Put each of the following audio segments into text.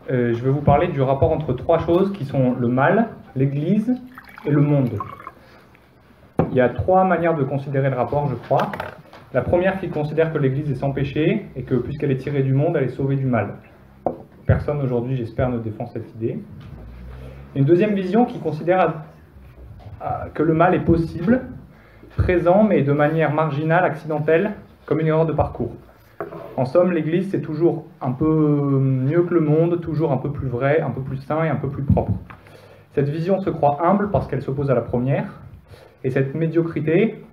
je vais vous parler du rapport entre trois choses qui sont le mal, l'Église et le monde. Il y a trois manières de considérer le rapport, je crois. La première qui considère que l'Église est sans péché et que puisqu'elle est tirée du monde, elle est sauvée du mal. Personne aujourd'hui, j'espère, ne défend cette idée. Une deuxième vision qui considère que le mal est possible, présent, mais de manière marginale, accidentelle, comme une erreur de parcours. En somme, l'Église, c'est toujours un peu mieux que le monde, toujours un peu plus vrai, un peu plus sain et un peu plus propre. Cette vision se croit humble parce qu'elle s'oppose à la première, et cette médiocrité,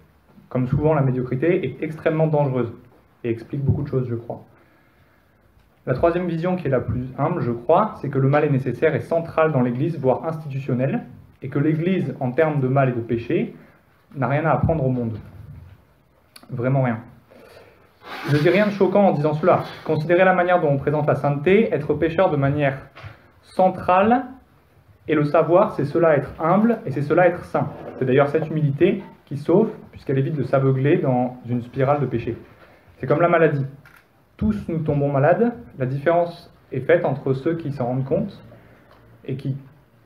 comme souvent la médiocrité, est extrêmement dangereuse, et explique beaucoup de choses, je crois. La troisième vision, qui est la plus humble, je crois, c'est que le mal est nécessaire et central dans l'Église, voire institutionnel, et que l'Église, en termes de mal et de péché, n'a rien à apprendre au monde. Vraiment rien. Je ne dis rien de choquant en disant cela. Considérez la manière dont on présente la sainteté, être pécheur de manière centrale, et le savoir, c'est cela être humble, et c'est cela être saint. C'est d'ailleurs cette humilité qui sauve, puisqu'elle évite de s'aveugler dans une spirale de péché. C'est comme la maladie. Tous nous tombons malades, la différence est faite entre ceux qui s'en rendent compte et qui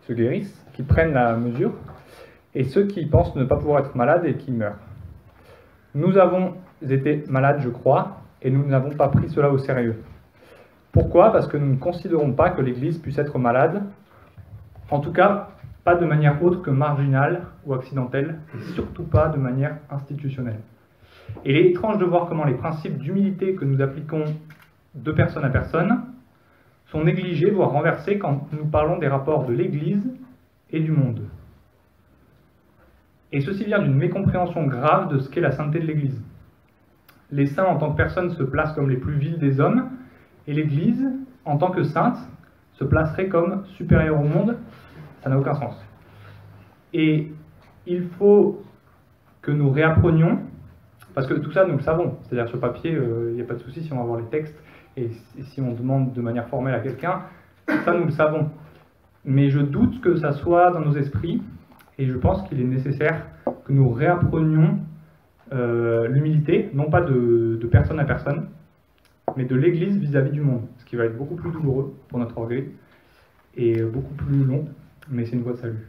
se guérissent, qui prennent la mesure, et ceux qui pensent ne pas pouvoir être malades et qui meurent. Nous avons été malades, je crois, et nous n'avons pas pris cela au sérieux. Pourquoi ? Parce que nous ne considérons pas que l'Église puisse être malade, en tout cas pas de manière autre que marginale ou accidentelle, et surtout pas de manière institutionnelle. Et il est étrange de voir comment les principes d'humilité que nous appliquons de personne à personne sont négligés, voire renversés quand nous parlons des rapports de l'Église et du monde. Et ceci vient d'une mécompréhension grave de ce qu'est la sainteté de l'Église. Les saints en tant que personnes se placent comme les plus vils des hommes, et l'Église, en tant que sainte, se placerait comme supérieure au monde. Ça n'a aucun sens. Et il faut que nous réapprenions, parce que tout ça nous le savons, c'est-à-dire sur papier, il n'y a pas de souci si on va voir les textes, et si on demande de manière formelle à quelqu'un, ça nous le savons. Mais je doute que ça soit dans nos esprits, et je pense qu'il est nécessaire que nous réapprenions l'humilité, non pas de personne à personne, mais de l'Église vis-à-vis du monde, ce qui va être beaucoup plus douloureux pour notre orgueil, et beaucoup plus long, mais c'est une voie de salut.